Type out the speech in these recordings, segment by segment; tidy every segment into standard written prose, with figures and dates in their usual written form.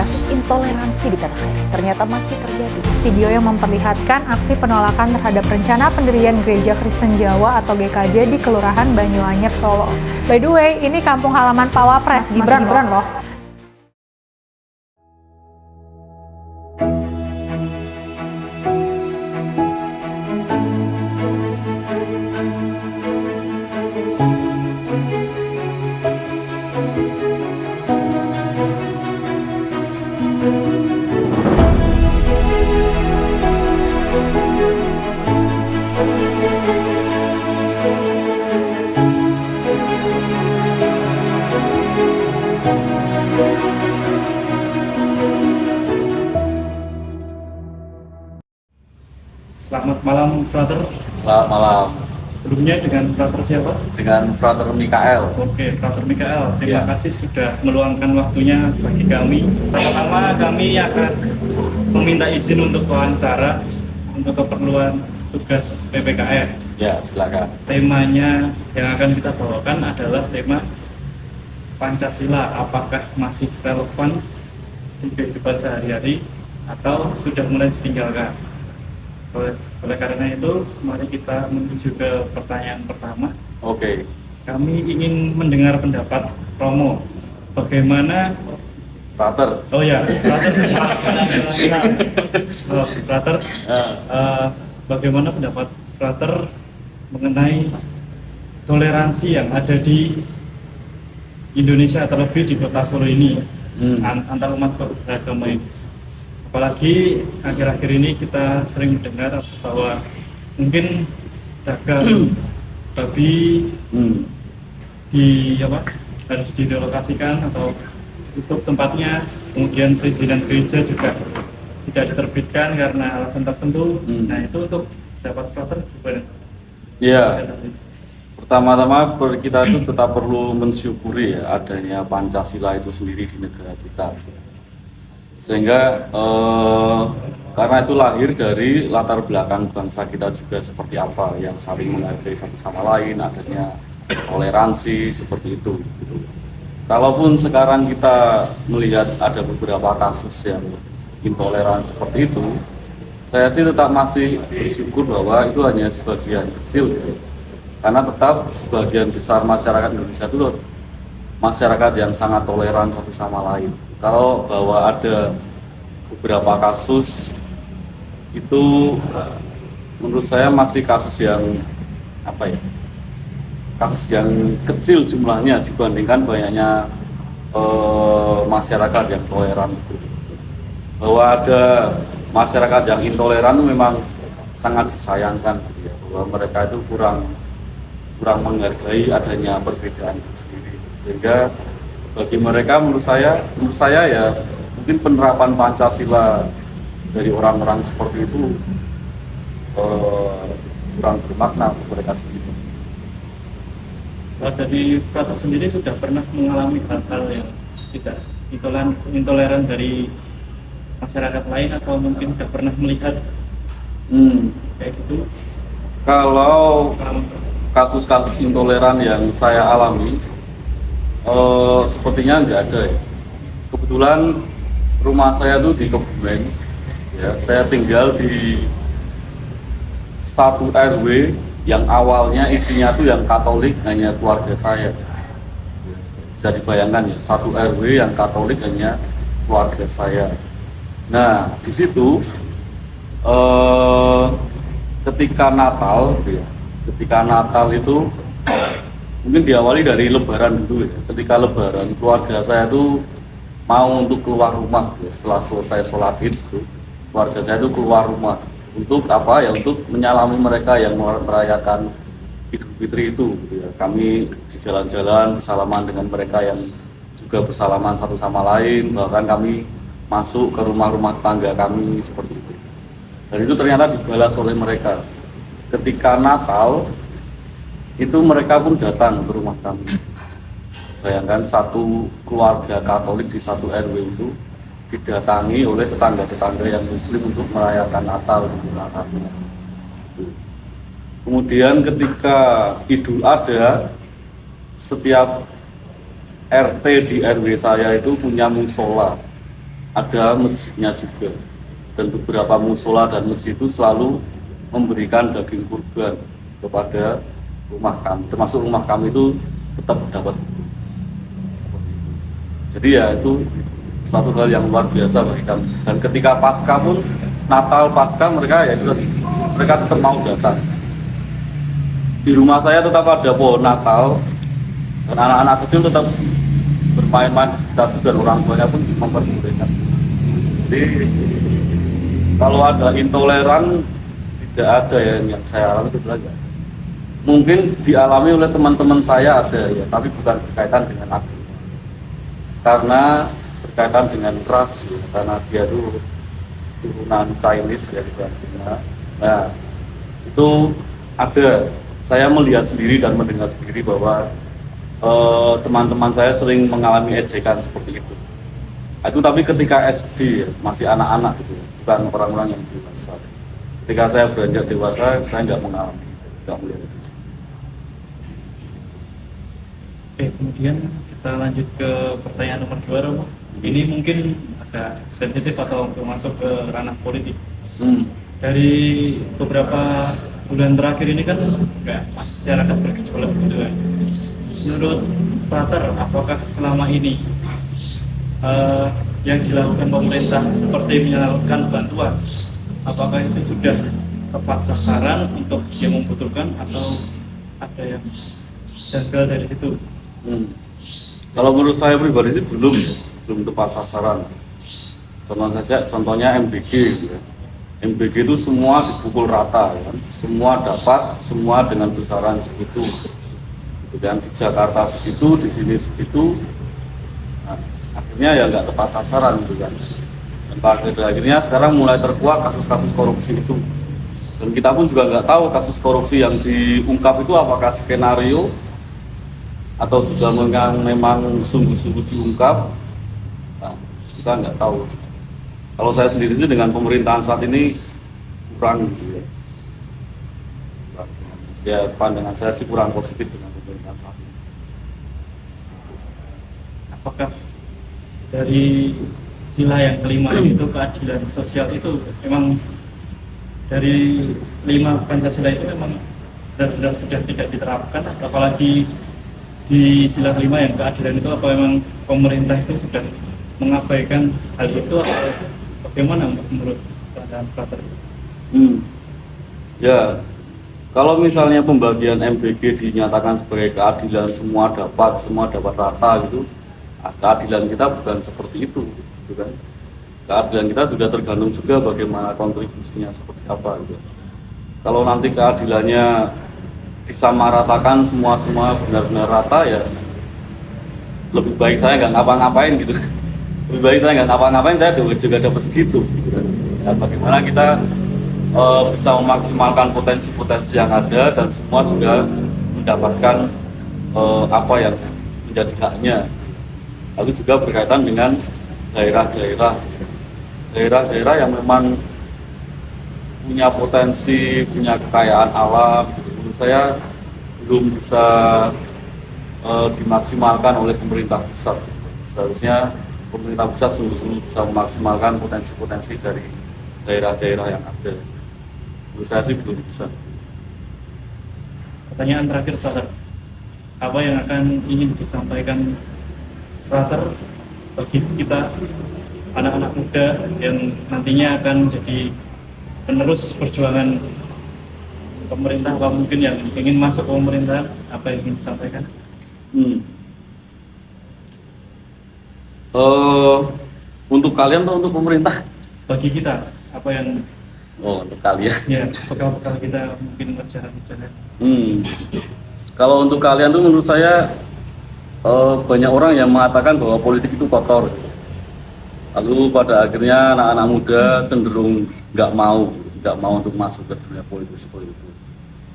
kasus intoleransi di tanah air ternyata masih terjadi. Video yang memperlihatkan aksi penolakan terhadap rencana pendirian Gereja Kristen Jawa atau GKJ di Kelurahan Banyuanyar, Solo. By the way, ini kampung halaman Pak Wapres, Gibran loh. Selamat malam, Frater. Selamat malam. Sebelumnya dengan Frater siapa? Dengan Frater Mikael. Oke, Frater Mikael. Terima Ya. kasih sudah meluangkan waktunya bagi kami. Pertama, kami akan meminta izin untuk wawancara untuk keperluan tugas PPKR. Ya, silakan. Temanya yang akan kita bawakan adalah tema Pancasila. Apakah masih relevan di kehidupan sehari-hari atau sudah mulai ditinggalkan? Oleh karena itu, mari kita menuju ke pertanyaan pertama. Oke. Kami ingin mendengar pendapat Romo. Bagaimana? Frater. Oh ya, Frater. Frater. Bagaimana pendapat Frater mengenai toleransi yang ada di Indonesia, terlebih di kota Solo ini, antar umat beragama ini? Apalagi akhir-akhir ini kita sering mendengar bahwa mungkin dagang babi harus direlokasikan atau tutup tempatnya, kemudian perizinan gereja juga tidak diterbitkan karena alasan tertentu. Nah, itu untuk dapat Frater gimana? Ya, pertama-tama kita itu tetap perlu mensyukuri ya adanya Pancasila itu sendiri di negara kita. Sehingga karena itu lahir dari latar belakang bangsa kita juga seperti apa, yang saling menghargai satu sama lain, adanya toleransi seperti itu gitu. Kalaupun sekarang kita melihat ada beberapa kasus yang intoleran seperti itu, saya sih tetap masih bersyukur bahwa itu hanya sebagian kecil gitu. Karena tetap sebagian besar masyarakat Indonesia itu masyarakat yang sangat toleran satu sama lain. Kalau bahwa ada beberapa kasus itu menurut saya masih kasus yang kasus yang kecil jumlahnya dibandingkan banyaknya masyarakat yang toleran itu. Bahwa ada masyarakat yang intoleran itu memang sangat disayangkan gitu ya, bahwa mereka itu kurang menghargai adanya perbedaan itu sendiri. Sehingga bagi mereka menurut saya ya mungkin penerapan Pancasila dari orang-orang seperti itu kurang bermakna untuk mereka sendiri. Dari Frater sendiri sudah pernah mengalami hal-hal yang tidak intoleran dari masyarakat lain, atau mungkin sudah pernah melihat kayak gitu? Kalau kasus-kasus intoleran yang saya alami sepertinya nggak ada ya. Kebetulan rumah saya tuh di Kebumen ya, saya tinggal di satu RW yang awalnya isinya tuh yang Katolik, hanya keluarga saya. Bisa dibayangkan ya, satu RW yang Katolik hanya keluarga saya. Nah, di situ ketika Natal itu mungkin diawali dari Lebaran dulu ya. Ketika Lebaran, keluarga saya tuh mau untuk keluar rumah ya, setelah selesai sholat Id itu, keluarga saya tuh keluar rumah untuk apa ya, untuk menyalami mereka yang merayakan Idul Fitri itu gitu ya. Kami di jalan-jalan bersalaman dengan mereka yang juga bersalaman satu sama lain, bahkan kami masuk ke rumah-rumah tetangga kami seperti itu. Dan itu ternyata dibalas oleh mereka. Ketika Natal itu mereka pun datang ke rumah kami. Bayangkan satu keluarga Katolik di satu RW itu didatangi oleh tetangga-tetangga yang Muslim untuk merayakan Natal di rumah kami. Kemudian ketika Idul Adha, setiap RT di RW saya itu punya musola. ada masjidnya juga, dan beberapa musola dan masjid itu selalu memberikan daging kurban kepada rumah kami, termasuk rumah kami itu tetap dapat seperti itu. Jadi ya itu suatu hal yang luar biasa bagi kami. Dan ketika pasca pun, Natal pasca, mereka ya itu mereka tetap mau datang. Di rumah saya tetap ada pohon Natal, dan anak-anak kecil tetap bermain-main di sekitar situ, dan orang tuanya pun memperbolehkan. Jadi kalau ada intoleran, tidak ada yang saya alami itu belajar. Mungkin dialami oleh teman-teman saya ada ya, tapi bukan berkaitan dengan agama, karena berkaitan dengan ras ya, karena dia itu turunan Chinese ya, bukan Cina. Nah itu ada, saya melihat sendiri dan mendengar sendiri bahwa teman-teman saya sering mengalami ejekan seperti itu. Itu tapi ketika SD ya, masih anak-anak gitu, bukan orang-orang yang dewasa. Ketika saya beranjak dewasa, saya nggak mengalami, nggak melihat itu. Oke, kemudian kita lanjut ke pertanyaan nomor 2, Romo. Ini mungkin agak sensitif atau masuk ke ranah politik. Dari beberapa bulan terakhir ini kan masyarakat bergejolak gitu kan. Menurut Frater, apakah selama ini yang dilakukan pemerintah seperti menyalurkan bantuan, apakah itu sudah tepat sasaran untuk yang membutuhkan atau ada yang janggal dari situ? Kalau menurut saya pribadi sih belum tepat sasaran. Contohnya MBG gitu ya. MBG itu semua dipukul rata ya. Semua dapat, semua dengan besaran segitu. Gitu kan, di Jakarta segitu, di sini segitu. Nah, akhirnya ya nggak tepat sasaran gitu kan. Dan pada akhirnya sekarang mulai terkuak kasus-kasus korupsi itu. Dan kita pun juga nggak tahu kasus korupsi yang diungkap itu apakah skenario atau juga memang sungguh-sungguh diungkap. Nah, kita nggak tahu. Kalau saya sendiri sih dengan pemerintahan saat ini kurang gitu ya. Ya pandangan saya sih kurang positif dengan pemerintahan saat ini. Apakah dari sila yang kelima itu keadilan sosial itu memang dari 5 Pancasila itu memang benar-benar sudah tidak diterapkan, apalagi di sila kelima yang keadilan itu, apa memang pemerintah itu sudah mengabaikan hal itu atau bagaimana menurut pandangan Frater? Ya, kalau misalnya pembagian MBG dinyatakan sebagai keadilan, semua dapat rata gitu, nah, keadilan kita bukan seperti itu, gitu kan? Keadilan kita sudah tergantung juga bagaimana kontribusinya seperti apa gitu. Kalau nanti keadilannya disamaratakan semua benar-benar rata ya, lebih baik saya nggak ngapa-ngapain gitu. Lebih baik saya nggak ngapa-ngapain, saya juga dapat segitu gitu kan. Ya, bagaimana kita bisa memaksimalkan potensi-potensi yang ada dan semua juga mendapatkan apa yang menjadi haknya. Lalu juga berkaitan dengan daerah-daerah yang memang punya potensi, punya kekayaan alam. Menurut saya belum bisa dimaksimalkan oleh pemerintah pusat. Seharusnya pemerintah pusat sungguh-sungguh bisa memaksimalkan potensi-potensi dari daerah-daerah yang ada. Menurut saya sih belum bisa. Pertanyaan terakhir, Frater, apa yang akan ingin disampaikan Frater bagi kita anak-anak muda yang nantinya akan jadi penerus perjuangan pemerintah, apa mungkin yang ingin masuk ke pemerintahan, apa yang ingin disampaikan? Untuk kalian atau untuk pemerintah? Bagi kita, apa yang untuk kalian. Ya, bekal-bekal kita mungkin rencana-rencana. Kalau untuk kalian tuh menurut saya banyak orang yang mengatakan bahwa politik itu kotor. Lalu pada akhirnya anak-anak muda cenderung nggak mau untuk masuk ke dunia politik seperti itu.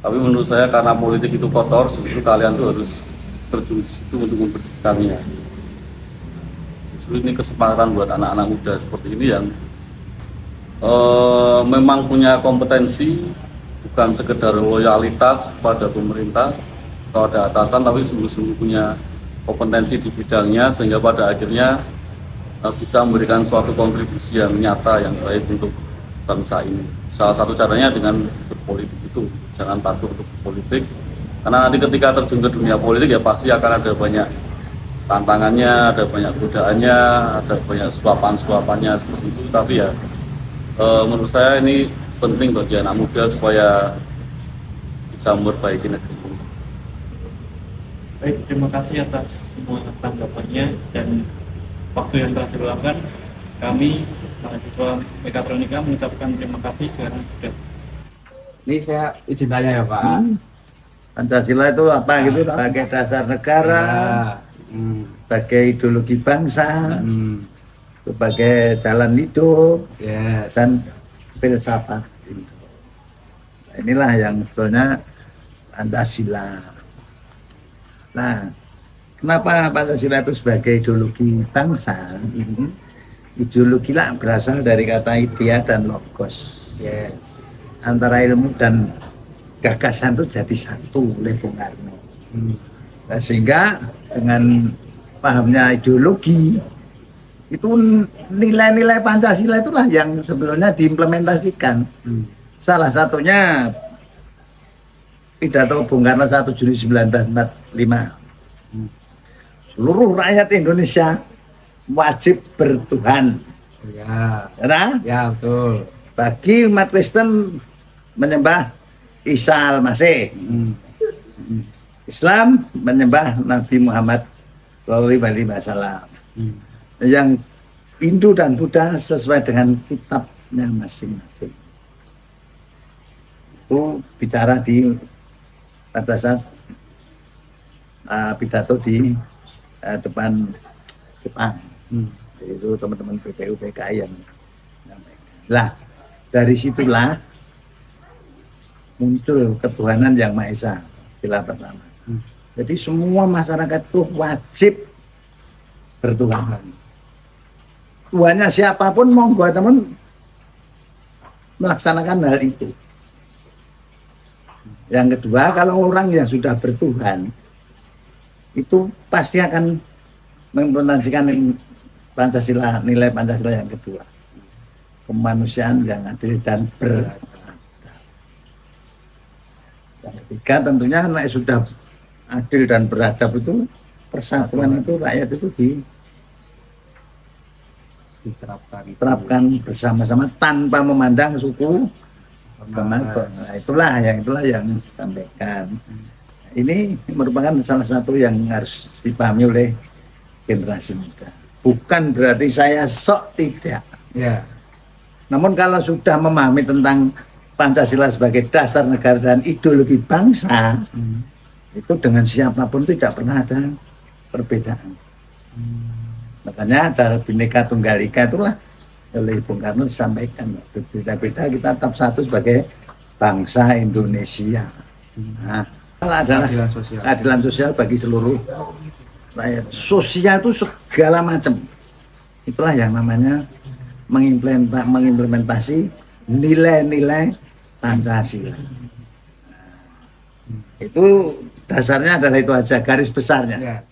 Tapi menurut saya karena politik itu kotor, justru kalian tuh harus terjun di situ untuk membersihkannya. Justru ini kesempatan buat anak-anak muda seperti ini yang memang punya kompetensi, bukan sekedar loyalitas pada pemerintah atau ada atasan, tapi sungguh-sungguh punya kompetensi di bidangnya, sehingga pada akhirnya bisa memberikan suatu kontribusi yang nyata yang baik untuk bangsa ini. Salah satu caranya dengan berpolitik itu, jangan takut untuk politik, karena nanti ketika terjun ke dunia politik ya pasti akan ada banyak tantangannya, ada banyak godaannya, ada banyak suapan-suapannya seperti itu. Tapi ya menurut saya ini penting bagi anak muda supaya bisa memperbaiki negeri ini. Baik, terima kasih atas semua tanggapannya dan waktu yang telah diluangkan. Kami mahasiswa mekatronika mengucapkan terima kasih karena sudah. Ini saya izin tanya ya Pak. Pancasila itu apa gitu? Sebagai dasar negara, sebagai ideologi bangsa, sebagai jalan hidup, Yes. dan filsafat. Nah, inilah yang sebetulnya Pancasila. Nah, kenapa Pancasila itu sebagai ideologi bangsa? Ideologi lah berasal dari kata idea dan logos. Yes. Antara ilmu dan gagasan itu jadi satu oleh Bung Karno. Nah, sehingga dengan pahamnya ideologi itu nilai-nilai Pancasila itulah yang sebetulnya diimplementasikan. Salah satunya pidato Bung Karno 1 Juli 1945. Seluruh rakyat Indonesia wajib bertuhan. Ya. Nah, Ya betul. bagi umat Kristen menyembah Isa al-Masih. Islam menyembah Nabi Muhammad SAW. Yang Hindu dan Buddha sesuai dengan kitabnya masing-masing. Itu bicara pada saat pidato di depan Jepang. Itu teman-teman PPU PKI yang menyampaikan. Lah, dari situlah muncul ketuhanan yang Maha Esa sila pertama. Jadi semua masyarakat itu wajib bertuhan. Tuhannya siapapun monggo teman melaksanakan hal itu. Yang kedua, kalau orang yang sudah bertuhan itu pasti akan mengimplementasikan Pancasila, nilai Pancasila yang kedua, kemanusiaan yang adil dan beradab. Yang ketiga tentunya nek sudah adil dan beradab itu persatuan itu rakyat itu diterapkan bersama-sama tanpa memandang suku agama. Nah, itulah yang disampaikan. Ini merupakan salah satu yang harus dipahami oleh generasi muda. Bukan berarti saya sok tidak. Ya. Namun kalau sudah memahami tentang Pancasila sebagai dasar negara dan ideologi bangsa, itu dengan siapapun tidak pernah ada perbedaan. Makanya ada Bhinneka Tunggal Ika itulah oleh Bung Karno disampaikan, berbeda-beda kita tetap satu sebagai bangsa Indonesia. Nah, adalah keadilan sosial bagi seluruh rakyat. Sosial itu segala macam. Itulah yang namanya mengimplementasi nilai-nilai Pancasila. Itu dasarnya adalah itu aja, garis besarnya.